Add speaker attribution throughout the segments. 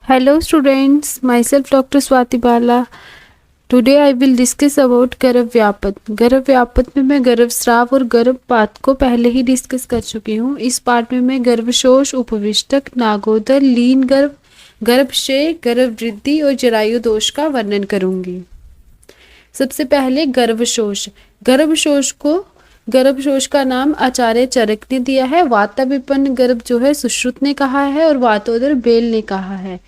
Speaker 1: Hello students, myself Dr. Swati Bala. Today I will discuss about गर्भव्यापत। गर्भव्यापत में मैं गर्भस्राव और गर्भपात को पहले ही डिस्कस कर चुकी हूँ। इस पार्ट में मैं गर्भशोष, उपविष्टक, नागोदर, लीन गर्भ, गर्भक्षय, गर्भवृद्धि और जरायु दोष का वर्णन करूंगी। सबसे पहले गर्भशोष। गर्भशोष का नाम आचार्य चरक ने दिया है। वाताविपन्न गर्भ जो है सुश्रुत ने कहा है और वातोदर बेल ने कहा है।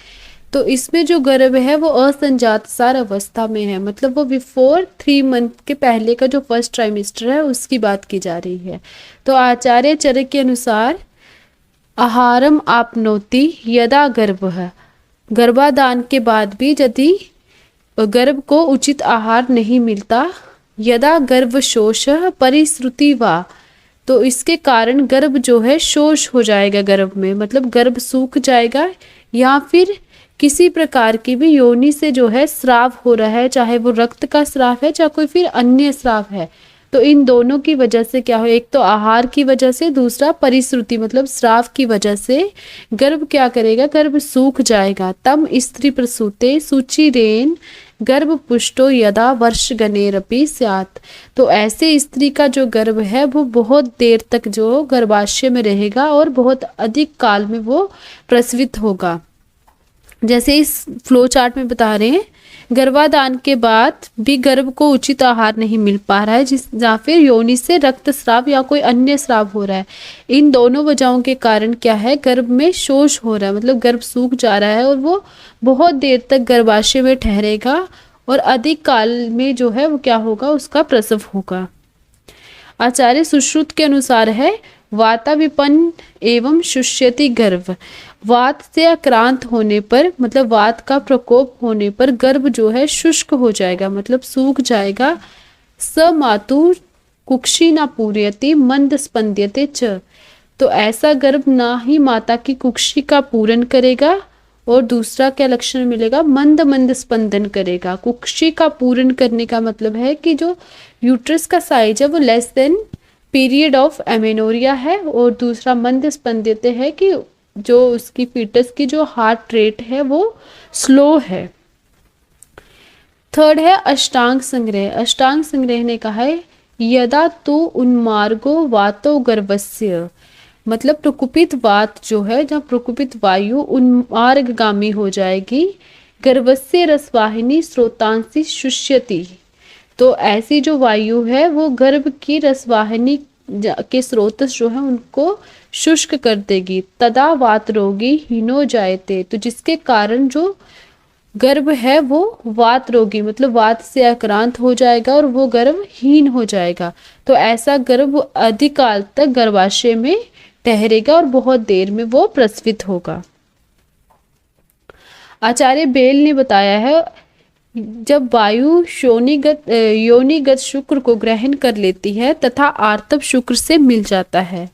Speaker 1: तो इसमें जो गर्भ है वो असंजात सार अवस्था में है, मतलब वो बिफोर 3 मंथ के पहले का जो फर्स्ट ट्राइमेस्टर है उसकी बात की जा रही है। तो आचार्य चरक के अनुसार आहारम आपनोति यदा गर्भ है, गर्भाधान के बाद भी यदि गर्भ को उचित आहार नहीं मिलता, यदा गर्भ शोष परिश्रुति वा, तो इसके कारण गर्भ जो है शोष हो जाएगा गर्भ में, मतलब गर्भ सूख जाएगा, या फिर किसी प्रकार की भी योनि से जो है स्राव हो रहा है, चाहे वो रक्त का स्राव है चाहे कोई फिर अन्य स्राव है, तो इन दोनों की वजह से क्या हो, एक तो आहार की वजह से, दूसरा परिश्रुति मतलब स्राव की वजह से गर्भ क्या करेगा, गर्भ सूख जाएगा। तम स्त्री प्रसूते सुचिरेन गर्भ पुष्टो यदा वर्ष गणेरपि स्यात्, तो ऐसे स्त्री का जो गर्भ है वो बहुत देर तक जो गर्भाशय में रहेगा और बहुत अधिक काल में वो प्रसवित होगा। जैसे इस फ्लो चार्ट में बता रहे हैं, गर्भाधान के बाद भी गर्भ को उचित आहार नहीं मिल पा रहा है, या फिर योनि से रक्तस्राव या कोई अन्य स्राव हो रहा है, इन दोनों वजहों के कारण क्या है, गर्भ में शोष हो रहा है, मतलब गर्भ सूख जा रहा है और वो बहुत देर तक गर्भाशय में ठहरेगा और अधिक काल में जो है वो क्या होगा, उसका प्रसव होगा। आचार्य सुश्रुत के अनुसार है वाताविपन्न एवं शुष्यति गर्भ, वात से आक्रांत होने पर, मतलब वात का प्रकोप होने पर गर्भ जो है शुष्क हो जाएगा, मतलब सूख जाएगा। स मातु कुक्षी न पूर्यति मंद स्पंद्यते च, तो ऐसा गर्भ ना ही माता की कुक्षी का पूरण करेगा, और दूसरा क्या लक्षण मिलेगा, मंद मंद स्पंदन करेगा। कुक्षी का पूर्ण करने का मतलब है कि जो यूट्रस का साइज है वो less than period of amenorrhoea है, और दूसरा मंद स्पंदित है कि जो उसकी फीटस की जो हार्ट रेट है वो स्लो है। थर्ड है अष्टांग संग्रह। अष्टांग संग्रह ने कहा है यदा तो उन्मार्गो वातो गर्भस्य, मतलब प्रकुपित वात जो है, जहाँ प्रकुपित वायु उन्मार्गगामी हो जाएगी, गर्भस्य रसवाहिनी स्रोतांसी शुष्यति, तो ऐसी जो वायु है वो गर्भ की रसवाहिनी के स्रोत जो है उनको शुष्क कर देगी। तदा वात रोगी हीनो जायते, तो जिसके कारण जो गर्भ है वो वात रोगी मतलब वात से आक्रांत हो जाएगा और वो गर्भ हीन हो जाएगा। तो ऐसा गर्भ अधिक काल तक गर्भाशय में ठहरेगा और बहुत देर में वो प्रसवित होगा। आचार्य बेल ने बताया है जब वायु योनिगत शुक्र को ग्रहण कर लेती है तथा आर्तव शुक्र से मिल जाता है,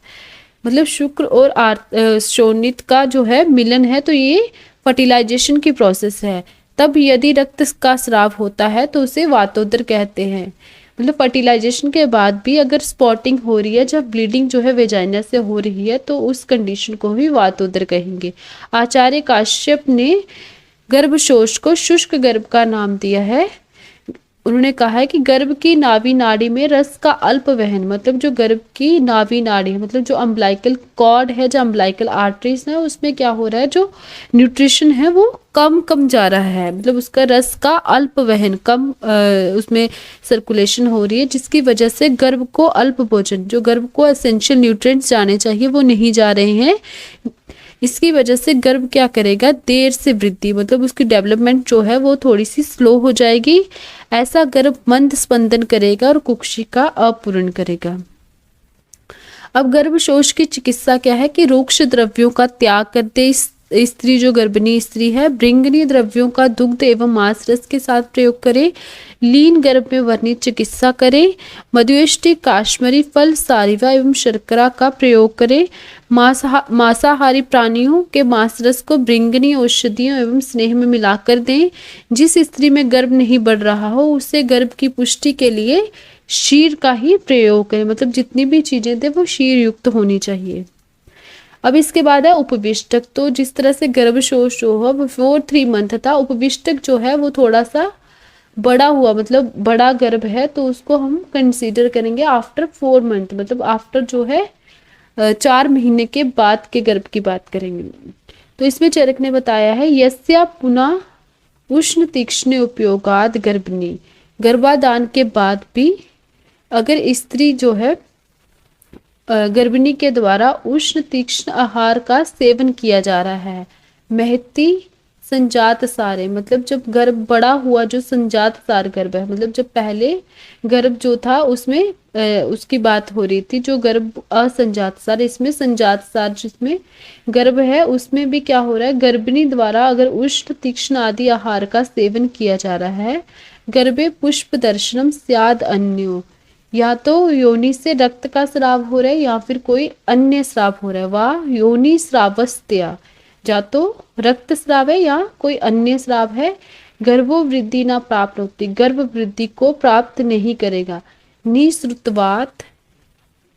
Speaker 1: मतलब शुक्र और शोणित का जो है मिलन है, तो ये फर्टिलाइजेशन की प्रोसेस है। तब यदि रक्त का स्राव होता है तो उसे वातोदर कहते हैं। मतलब फर्टिलाइजेशन के बाद भी अगर स्पॉटिंग हो रही है, जब ब्लीडिंग जो है वेजाइना से हो रही है, तो उस कंडीशन को भी वातोदर कहेंगे। आचार्य काश्यप ने गर्भशोष को शुष्क गर्भ का नाम दिया है। उन्होंने कहा है कि गर्भ की नाभि नाड़ी में रस का अल्प वहन, मतलब जो गर्भ की नाभि नाड़ी है, मतलब जो अम्बलाइकल कॉर्ड है, जो अम्बलाइकल आर्टरीज है, उसमें क्या हो रहा है, जो न्यूट्रिशन है वो कम जा रहा है, मतलब उसका रस का अल्प वहन कम उसमें सर्कुलेशन हो रही है, जिसकी वजह से गर्भ को अल्प भोजन, जो गर्भ को एसेंशियल न्यूट्रिएंट्स जाने चाहिए वो नहीं जा रहे हैं। इसकी वजह से गर्भ क्या करेगा, देर से वृद्धि, मतलब उसकी डेवलपमेंट जो है वो थोड़ी सी स्लो हो जाएगी। ऐसा गर्भ मंद स्पंदन करेगा और कुक्षी का अपूर्ण करेगा। अब गर्भशोष की चिकित्सा क्या है कि रूक्ष द्रव्यों का त्याग करते स्त्री जो गर्भिणी स्त्री है भृंगनी द्रव्यों का दुग्ध एवं मांस रस के साथ प्रयोग करे, लीन गर्भ में वर्णित चिकित्सा करे, मधुष्टि काश्मीरी फल सारिवा एवं शर्करा का प्रयोग करे, मांसाहारी प्राणियों के मांस रस को भृंगनी औषधियों एवं स्नेह में मिलाकर दें। जिस स्त्री में गर्भ नहीं बढ़ रहा हो उसे गर्भ की पुष्टि के लिए क्षीर का ही प्रयोग करें, मतलब जितनी भी चीजें थे वो क्षीर युक्त होनी चाहिए। अब इसके बाद है उपविष्टक। तो जिस तरह से गर्भशोष जो है वो 4-3 मंथ था, उपविष्टक जो है वो थोड़ा सा बड़ा हुआ, मतलब बड़ा गर्भ है, तो उसको हम कंसीडर करेंगे आफ्टर 4 मंथ, मतलब आफ्टर जो है 4 महीने के बाद के गर्भ की बात करेंगे। तो इसमें चरक ने बताया है यस्या पुनः उष्ण तीक्ष्ण उपयोगाद गर्भिणी, गर्भाधान के बाद भी अगर स्त्री जो है गर्भिणी के द्वारा उष्ण तीक्ष्ण आहार का सेवन किया जा रहा है, महती संजात सारे, मतलब जब गर्भ बड़ा हुआ, जो संजात सार गर्भ है, मतलब जब पहले गर्भ जो था उसमें उसकी बात हो रही थी, जो गर्भ असंजात सार, इसमें संजात सार जिसमें गर्भ है उसमें भी क्या हो रहा है, गर्भिणी द्वारा अगर उष्ण तीक्ष्ण आदि आहार का सेवन किया जा रहा है, गर्भे पुष्प दर्शनम स्याद अन्यो, या तो योनि से रक्त का स्राव हो रहा है या फिर कोई अन्य स्राव हो रहा है, वाह योनि स्रावस्त्या, या तो रक्त स्राव है या कोई अन्य स्राव है, गर्भो वृद्धि ना प्राप्त होती, गर्भ वृद्धि को प्राप्त नहीं करेगा, निश्रुतवात,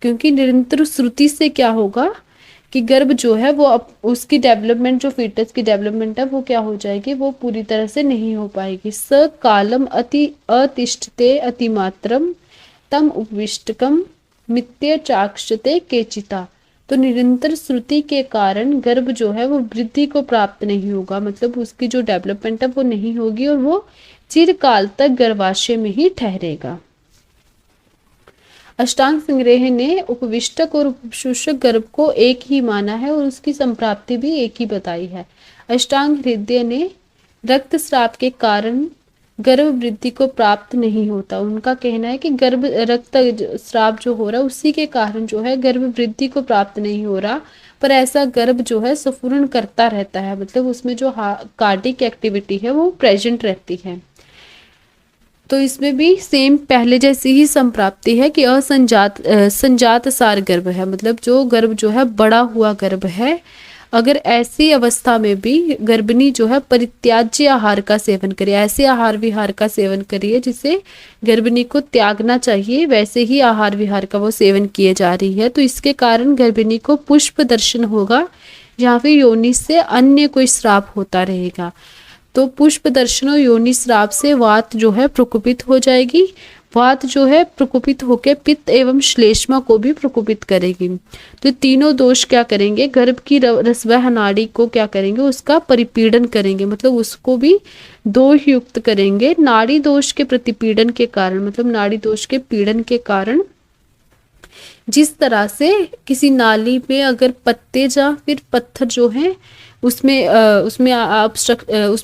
Speaker 1: क्योंकि निरंतर श्रुति से क्या होगा कि गर्भ जो है वो उसकी डेवलपमेंट, जो फीटस की डेवलपमेंट है वो क्या हो जाएगी, वो पूरी तरह से नहीं हो पाएगी। स कालम अति अतिष्ठते अतिमात्रम तम उपविष्टकम मित्य चाक्षते केचिता। तो निरंतर श्रुति के कारण गर्भ जो है वो वृद्धि को प्राप्त नहीं होगा, मतलब उसकी जो डेवलपमेंट है वो नहीं होगी और वो चिरकाल तक गर्भाशय में ही ठहरेगा। अष्टांग संग्रह ने उपविष्टक और उपशोषक गर्भ को एक ही माना है और उसकी संप्राप्ति भी एक ही बताई है। अष्टांग हृदय ने रक्तस्राव के कारण गर्भ वृद्धि को प्राप्त नहीं होता, उनका कहना है कि गर्भ रक्त स्राव जो हो रहा है उसी के कारण जो है गर्भ वृद्धि को प्राप्त नहीं हो रहा, पर ऐसा गर्भ जो है स्फुरण करता रहता है, मतलब उसमें जो कार्डिक एक्टिविटी है वो प्रेजेंट रहती है। तो इसमें भी सेम पहले जैसी ही संप्राप्ति है कि संजात सार गर्भ है, मतलब जो गर्भ जो है बड़ा हुआ गर्भ है, अगर ऐसी अवस्था में भी गर्भिणी जो है परित्याज्य आहार का सेवन करे, ऐसे आहार विहार का सेवन करिए जिसे गर्भिणी को त्यागना चाहिए, वैसे ही आहार विहार का वो सेवन किए जा रही है, तो इसके कारण गर्भिणी को पुष्प दर्शन होगा या फिर योनि से अन्य कोई श्राप होता रहेगा। तो पुष्प दर्शन और योनि श्राप से वात जो है प्रकोपित हो जाएगी, वात जो है प्रकोपित होकर पित्त एवं श्लेष्मा को भी प्रकोपित करेगी। तो तीनों दोष क्या करेंगे, गर्भ की रसवह नाड़ी को क्या करेंगे, उसका परिपीड़न करेंगे, मतलब उसको भी दोष युक्त करेंगे। नाड़ी दोष के प्रतिपीड़न के कारण, मतलब नाड़ी दोष के पीड़न के कारण, जिस तरह से किसी नाली में अगर पत्ते या फिर पत्थर जो है उसमें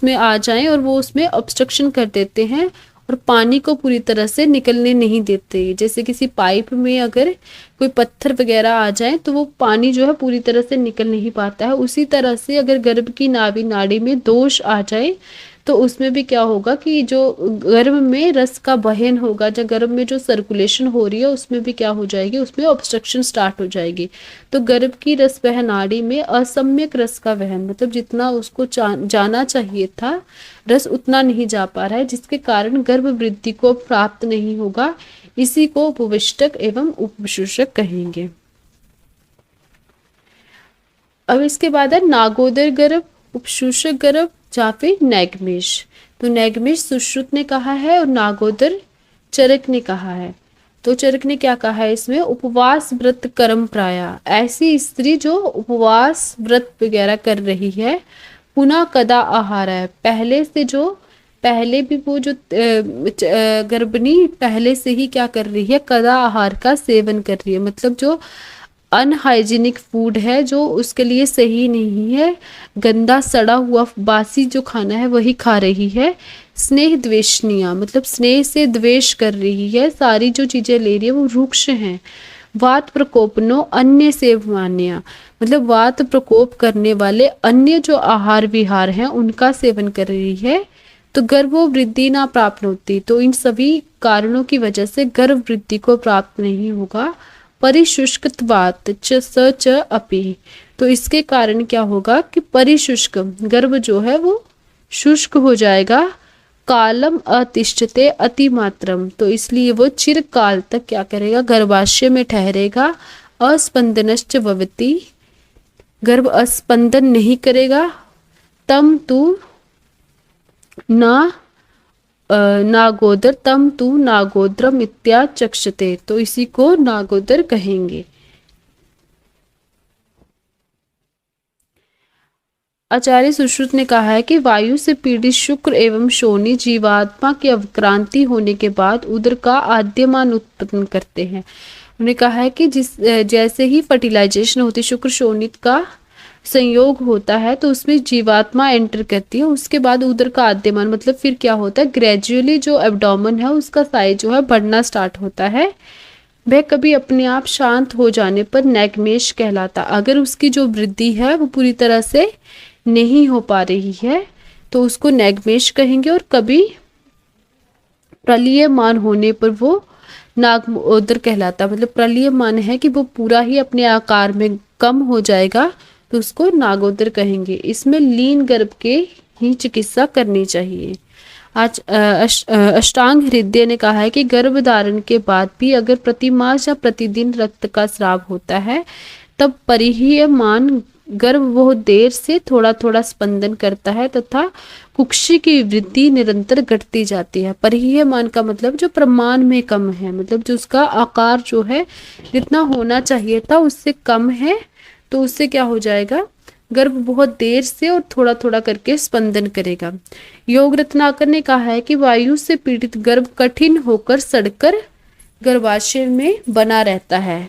Speaker 1: आ जाएं और वो उसमें ऑब्स्ट्रक्शन कर देते हैं और पानी को पूरी तरह से निकलने नहीं देते, जैसे किसी पाइप में अगर कोई पत्थर वगैरह आ जाए तो वो पानी जो है पूरी तरह से निकल नहीं पाता है, उसी तरह से अगर गर्भ की नाभि नाड़ी में दोष आ जाए तो उसमें भी क्या होगा कि जो गर्भ में रस का वहन होगा, जो गर्भ में जो सर्कुलेशन हो रही है उसमें भी क्या हो जाएगी, उसमें ऑब्स्ट्रक्शन स्टार्ट हो जाएगी। तो गर्भ की रस वह नाड़ी में असम्यक रस का वहन, मतलब जितना उसको जाना चाहिए था रस उतना नहीं जा पा रहा है, जिसके कारण गर्भ वृद्धि को प्राप्त नहीं होगा। इसी को उपविष्टक एवं उपशोषक कहेंगे। अब इसके बाद है नागोदर गर्भ, उपशोषक गर्भ या फिर नैगमेश। तो नैगमेश सुश्रुत ने कहा है और नागोदर चरक ने कहा है। तो चरक ने क्या कहा है इसमें, उपवास व्रत कर्म प्राया, ऐसी स्त्री जो उपवास व्रत वगैरह कर रही है, पुनः कदा आहार है, पहले से जो पहले भी वो जो गर्भिणी पहले से ही क्या कर रही है, कदा आहार का सेवन कर रही है, मतलब जो अनहाइजीनिक फूड है जो उसके लिए सही नहीं है, गंदा सड़ा हुआ बासी जो खाना है वही खा रही है। स्नेह द्वेषनिया, मतलब स्नेह से द्वेष कर रही है, सारी जो चीजें ले रही है वो रुक्ष हैं। वात प्रकोपनो अन्य सेवमान्या, मतलब वात प्रकोप करने वाले अन्य जो आहार विहार हैं उनका सेवन कर रही है, तो गर्भो वृद्धि ना प्राप्त होती। तो इन सभी कारणों की वजह से गर्भ वृद्धि को प्राप्त नहीं होगा। परिशुष्कत्वात् च स च अपि, तो इसके कारण क्या होगा कि परिशुष्क गर्भ जो है वो शुष्क हो जाएगा। कालम अतिष्ठते अतिमात्रम, तो इसलिए वो चिरकाल तक क्या करेगा, गर्भाशय में ठहरेगा। अस्पंदनश्च भवति, गर्भ स्पंदन नहीं करेगा तम तू ना नागोदर तम तू नागोद्रम इत्याचक्षते, तो इसी को नागोदर कहेंगे। आचार्य सुश्रुत ने कहा है कि वायु से पीड़ित शुक्र एवं शोणि जीवात्मा की अवक्रांति होने के बाद उदर का आद्यमान उत्पन्न करते हैं। उन्होंने कहा है कि जैसे ही फर्टिलाइजेशन होती है, शुक्र शोणित का संयोग होता है, तो उसमें जीवात्मा एंटर करती है। उसके बाद उदर का आद्यमान मतलब फिर क्या होता है, ग्रेजुअली जो एब्डोमेन है उसका साइज जो है बढ़ना स्टार्ट होता है। वह कभी अपने आप शांत हो जाने पर नैगमेश कहलाता। अगर उसकी जो वृद्धि है वो पूरी तरह से नहीं हो पा रही है तो उसको नैगमेश कहेंगे, और कभी प्रलीयमान होने पर वो नागोदर कहलाता। मतलब प्रलीयमान है कि वो पूरा ही अपने आकार में कम हो जाएगा तो उसको नागोदर कहेंगे। इसमें लीन गर्भ के ही चिकित्सा करनी चाहिए। आज अष्टांग हृदय ने कहा है कि गर्भ धारण के बाद भी अगर प्रतिमास या प्रतिदिन रक्त का स्राव होता है तब परिहीयमान गर्भ बहुत देर से थोड़ा थोड़ा स्पंदन करता है तथा कुक्षी की वृद्धि निरंतर घटती जाती है। परिहीयमान का मतलब जो प्रमाण में कम है, मतलब जो उसका आकार जो है जितना होना चाहिए था उससे कम है, तो उससे क्या हो जाएगा, गर्भ बहुत देर से और थोड़ा थोड़ा करके स्पंदन करेगा। योग रत्नाकर ने कहा है कि वायु से पीड़ित गर्भ कठिन होकर सड़कर गर्भाशय में बना रहता है।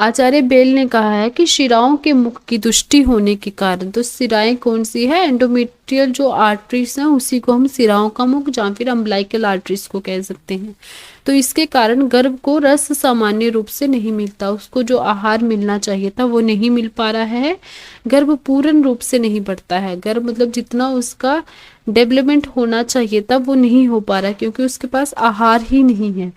Speaker 1: आचार्य बेल ने कहा है कि शिराओं के मुख की दुष्टि होने के कारण, तो शिराएं कौन सी है, एंडोमेट्रियल जो आर्टरीज हैं उसी को हम शिराओं का मुख या फिर अम्बलाइकल आर्टरीज को कह सकते हैं। तो इसके कारण गर्भ को रस सामान्य रूप से नहीं मिलता, उसको जो आहार मिलना चाहिए था वो नहीं मिल पा रहा है। गर्भ पूर्ण रूप से नहीं बढ़ता है, गर्भ मतलब जितना उसका डेवलपमेंट होना चाहिए था वो नहीं हो पा रहा क्योंकि उसके पास आहार ही नहीं है।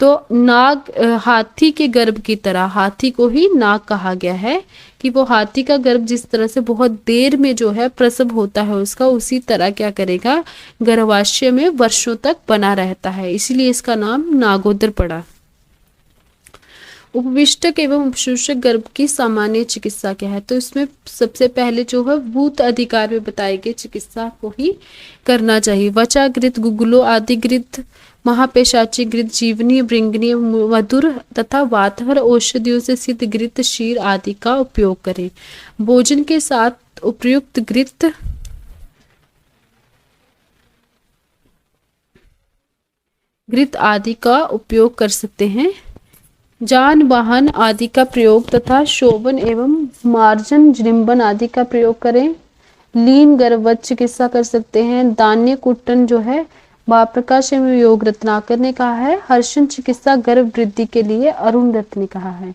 Speaker 1: तो नाग हाथी के गर्भ की तरह, हाथी को ही नाग कहा गया है कि वो हाथी का गर्भ जिस तरह से बहुत देर में जो है प्रसव होता है उसका, उसी तरह क्या करेगा, गर्भाशय में वर्षों तक बना रहता है, इसीलिए इसका नाम नागोदर पड़ा। उपविष्टक एवं उपशूषक गर्भ की सामान्य चिकित्सा क्या है, तो इसमें सबसे पहले जो है भूत अधिकार में बताई गई चिकित्सा को ही करना चाहिए। वचागृत, गुगुलो आदि घृत, महापेशाची घृत, जीवनी, भृंगनी, मधुर तथा वातहर औषधियों से सिद्ध घृत, शीर आदि का उपयोग करें। भोजन के साथ उपयुक्त घृत आदि का उपयोग कर सकते हैं। जान वाहन आदि का प्रयोग तथा शोभन एवं मार्जन, जृंबन आदि का प्रयोग करें। लीन गर्भवत चिकित्सा कर सकते हैं। दान्य कुट्टन जो है प्रकाश एवं योग रत्नाकर ने कहा है। हर्षण चिकित्सा गर्भ वृद्धि के लिए अरुण दत्त ने कहा है।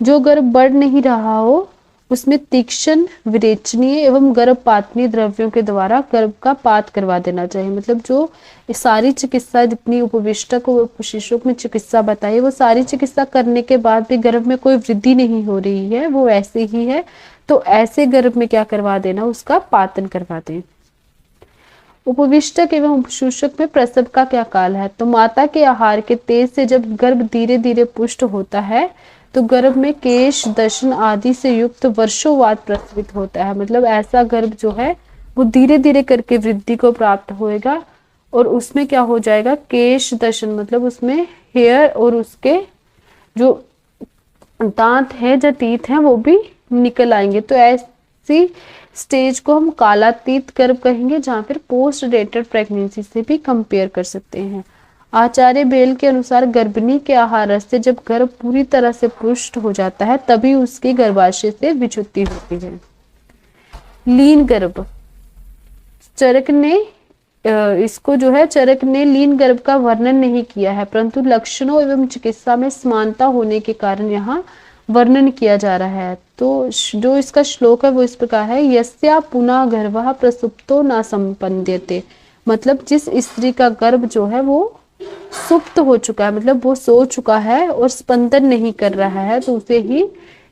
Speaker 1: जो गर्भ बढ़ नहीं रहा हो उसमें तीक्ष्ण, विरेचनीय एवं गर्भपातनीय द्रव्यों के द्वारा गर्भ का पात करवा देना चाहिए। मतलब जो सारी चिकित्सा जितनी उपविष्टक और उपशिष्टक में चिकित्सा बताई वो सारी चिकित्सा करने के बाद भी गर्भ में कोई वृद्धि नहीं हो रही है, वो ऐसे ही है, तो ऐसे गर्भ में क्या करवा देना, उसका पातन करवा दें। उपविष्टक एवं उपशूषक में प्रसव का क्या काल है, तो माता के आहार के तेज से जब गर्भ धीरे धीरे पुष्ट होता है तो गर्भ में केश, दशन आदि से युक्त वर्षों बाद प्रसवित होता है। मतलब ऐसा गर्भ जो है वो धीरे धीरे करके वृद्धि को प्राप्त होएगा और उसमें क्या हो जाएगा, केश दशन मतलब उसमें हेयर और उसके जो दांत है जो टीथ हैं वो भी निकल आएंगे। तो ऐसी स्टेज को हम कालातीत गर्भ कहेंगे, जहाँ फिर पोस्ट डेटेड प्रेगनेंसी से भी कंपेयर कर सकते हैं। आचार्य बेल के अनुसार गर्भिणी के आहार से जब गर्भ पूरी तरह से पुष्ट हो जाता है तभी उसकी गर्भाशय से विच्युति होती है। लीन गर्भ, चरक ने इसको जो है चरक ने लीन गर्भ का वर्णन नहीं किया है, परंतु लक्षणों एवं चिकित्सा में समानता होने के कारण यहाँ वर्णन किया जा रहा है। तो जो इसका श्लोक है वो इस प्रकार है, यस्या पुनः गर्भः प्रसुप्तो न संपद्यते। मतलब जिस स्त्री का गर्भ जो है वो सुप्त हो चुका है, मतलब वो सो चुका है और स्पंदन नहीं कर रहा है, तो उसे ही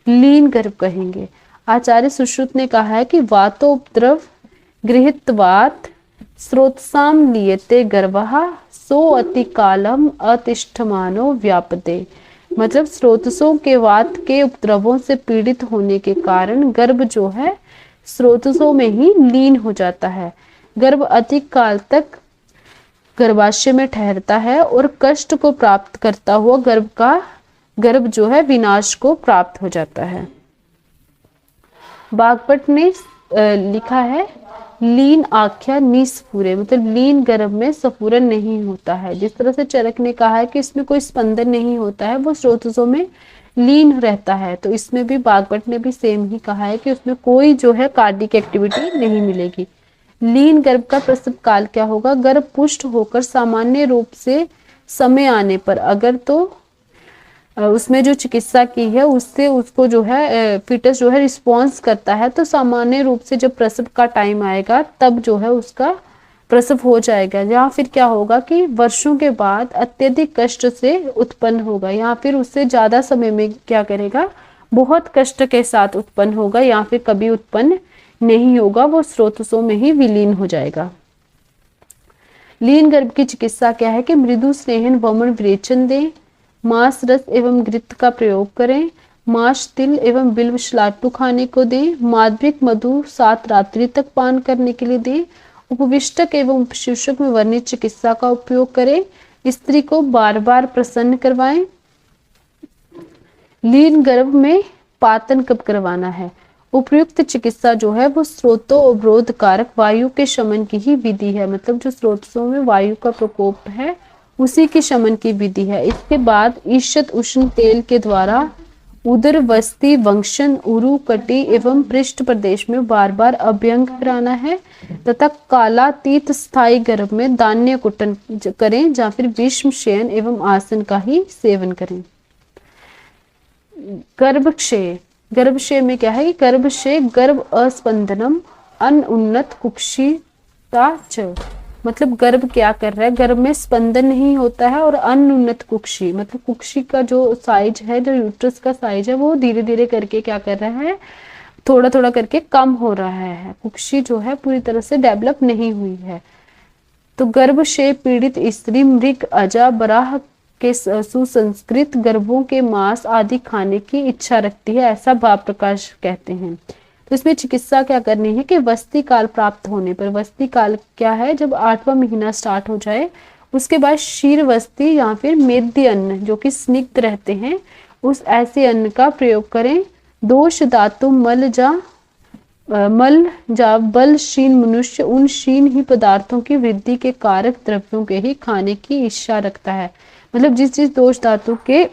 Speaker 1: लीन गर्भ कहेंगे। आचार्य सुश्रुत ने कहा है कि वातोपद्रव गृहीत्वात् स्रोतसाम लियते गर्भः सो अति कालम अतिष्ठमानो व्यापते। मतलब स्रोतसों के वात के उपद्रवों से पीड़ित होने के कारण गर्भ जो है स्रोतसों में ही लीन हो जाता है। गर्भ अधिक काल तक गर्भाशय में ठहरता है और कष्ट को प्राप्त करता हुआ गर्भ जो है विनाश को प्राप्त हो जाता है। बागभट्ट ने लिखा है लीन आख्या निस्फुरे, मतलब लीन गर्भ में स्फुरन नहीं होता है। जिस तरह से चरक ने कहा है कि इसमें कोई स्पंदन नहीं होता है, वो स्रोतसों में लीन रहता है, तो इसमें भी बागभट्ट ने भी सेम ही कहा है कि उसमें कोई जो है कार्डिक एक्टिविटी नहीं मिलेगी। लीन गर्भ का प्रसव काल क्या होगा? गर्भ पुष्ट होकर सामान्य रूप से समय आने पर, अगर तो उसमें जो चिकित्सा की है उससे उसको जो है फीटस जो है रिस्पॉन्स करता है, तो सामान्य रूप से जब प्रसव का टाइम आएगा तब जो है उसका प्रसव हो जाएगा। या फिर क्या होगा कि वर्षों के बाद अत्यधिक कष्ट से उत्पन्न होगा, या फिर उससे ज्यादा समय में क्या करेगा, बहुत कष्ट के साथ उत्पन्न होगा, या फिर कभी उत्पन्न नहीं होगा, वो स्रोतसों में ही विलीन हो जाएगा। लीन गर्भ की चिकित्सा क्या है कि मृदु स्नेहन वमन विरेचन दें, मांस रस एवं घृत का प्रयोग करें, मांस तिल एवं बिल्व शलाटू खाने को दें, माध्यमिक मधु 7 रात्रि तक पान करने के लिए दें, उपविष्टक एवं उपशीर्षक में वर्णित चिकित्सा का उपयोग करें, स्त्री को बार बार प्रसन्न करवाएं। लीन गर्भ में पातन कब करवाना है? उपयुक्त चिकित्सा जो है वो स्रोतो अवरोध कारक वायु के शमन की ही विधि है, मतलब जो स्रोतों में वायु का प्रकोप है उसी के शमन की विधि है। इसके बाद ईषत उष्ण तेल के द्वारा उदर वस्ती वंशन उरु कटी एवं पृष्ठ प्रदेश में बार बार अभ्यंग कराना है, तथा कालातीत स्थायी गर्भ में धान्य कुटन करें, या फिर विषम शयन एवं आसन का ही सेवन करें। गर्भक्षय, गर्भक्षय में क्या है कि गर्भक्षय गर्भ अस्पंदनम अनुन्नत कुक्षिता च, मतलब गर्भ क्या कर रहा है, गर्भ में स्पंदन नहीं होता है, और अनुन्नत कुक्षी मतलब कुक्षी का जो साइज है, जो यूट्रस का साइज है, वो धीरे धीरे करके क्या कर रहा है, थोड़ा थोड़ा करके कम हो रहा है। कुक्षी जो है पूरी तरह से डेवलप नहीं हुई है। तो गर्भक्षय पीड़ित स्त्री मृग अजा बराह के सुसंस्कृत गर्भों के मांस आदि खाने की इच्छा रखती है, ऐसा भाव प्रकाश कहते हैं। तो इसमें चिकित्सा क्या करनी है कि वस्ती काल प्राप्त होने पर, वस्ती काल क्या है, जब 8वां महीना स्टार्ट हो जाए उसके बाद क्षीर वस्ती या फिर मेद्य अन्न जो कि स्निग्ध रहते हैं, उस ऐसे अन्न का प्रयोग करें। दोष धातु मल जा बल क्षीण मनुष्य उन क्षीण ही पदार्थों की वृद्धि के कारक द्रव्यों के ही खाने की इच्छा रखता है, मतलब जिस जिस दोष धातु के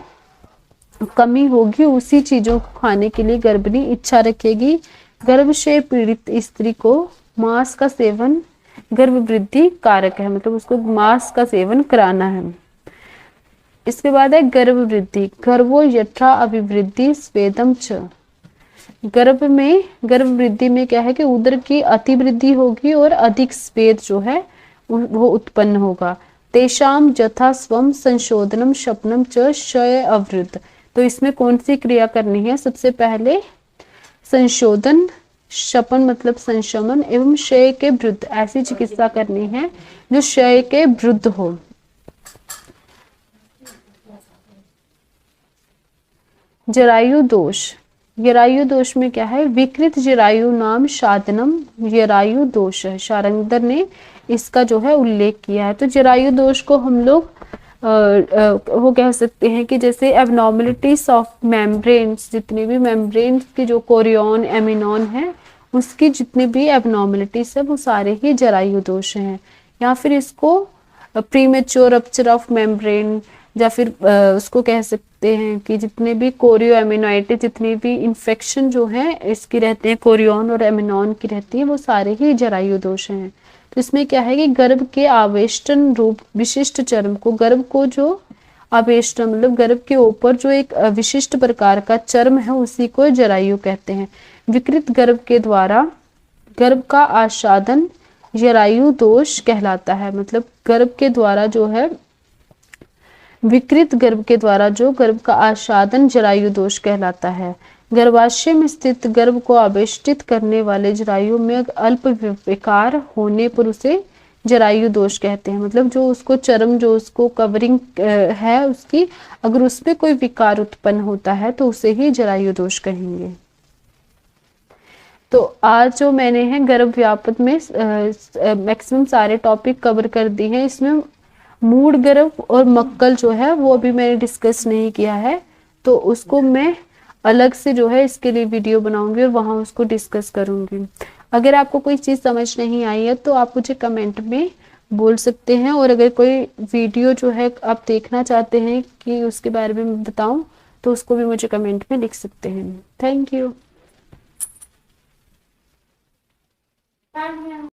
Speaker 1: कमी होगी उसी चीजों को खाने के लिए गर्भिणी इच्छा रखेगी। गर्भक्षय पीड़ित स्त्री को मांस का सेवन गर्भ वृद्धि कारक है, मतलब उसको मांस का सेवन कराना है। इसके बाद है गर्भ वृद्धि, गर्भो यथा अभिवृद्धि स्वेदम च। गर्भ वृद्धि में क्या है कि उदर की अतिवृद्धि होगी और अधिक स्वेद जो है वो उत्पन्न होगा। तेषाम जथा स्वम संशोधनम शपनम च क्षय अवृद्ध। तो इसमें कौन सी क्रिया करनी है? सबसे पहले संशोधन, शपन मतलब संशमन, एवं क्षय के वृद्ध, ऐसी चिकित्सा करनी है जो क्षय के वृद्ध हो। जरायु दोष, जरायु दोष में क्या है, विकृत जरायु नाम साधनम जरायु दोष है, शारंगधर ने इसका जो है उल्लेख किया है। तो जरायु दोष को हम लोग वो कह सकते हैं कि जैसे एबनॉर्मलिटीज ऑफ मेम्ब्रेन्स, जितनी भी मेम्ब्रेन्स की जो कोरियन एमिनॉन है उसकी जितनी भी एबनॉर्मलिटीज है वो सारे ही जरायु दोष हैं। या फिर इसको प्रीमेच्योर रप्चर ऑफ मेम्ब्रेन, या फिर उसको कह सकते हैं कि जितने भी कोरियो एमिनोइटिस, जितनी भी इन्फेक्शन जो है इसकी रहते हैं, कोरियन और एमिनॉन की रहती है, वो सारे ही जरायु दोष हैं। तो इसमें क्या है कि गर्भ के आवेष्टन रूप विशिष्ट चर्म को, गर्भ को जो आवेष्टन मतलब गर्भ के ऊपर जो एक विशिष्ट प्रकार का चर्म है उसी को जरायु कहते हैं। विकृत गर्भ के द्वारा गर्भ का आच्छादन जरायु दोष कहलाता है, मतलब गर्भ के द्वारा जो है विकृत गर्भ के द्वारा जो गर्भ का आच्छादन जरायु दोष कहलाता है। गर्भाशय में स्थित गर्भ को आवेष्टित करने वाले जरायु में अल्प विकार होने पर उसे जरायु दोष कहते हैं। मतलब जो उसको चर्म, जो उसको कवरिंग है उसकी, अगर उसमें कोई विकार उत्पन्न होता है तो उसे ही जरायु दोष कहेंगे। तो आज जो मैंने है गर्भ व्यापक में मैक्सिमम सारे टॉपिक कवर कर दिए हैं। इसमें मूड गर्भ और मक्कल जो है वो अभी मैंने डिस्कस नहीं किया है, तो उसको मैं अलग से जो है इसके लिए वीडियो बनाऊंगी और वहां उसको डिस्कस करूंगी। अगर आपको कोई चीज़ समझ नहीं आई है तो आप मुझे कमेंट में बोल सकते हैं, और अगर कोई वीडियो जो है आप देखना चाहते हैं कि उसके बारे में बताऊं तो उसको भी मुझे कमेंट में लिख सकते हैं। Thank you.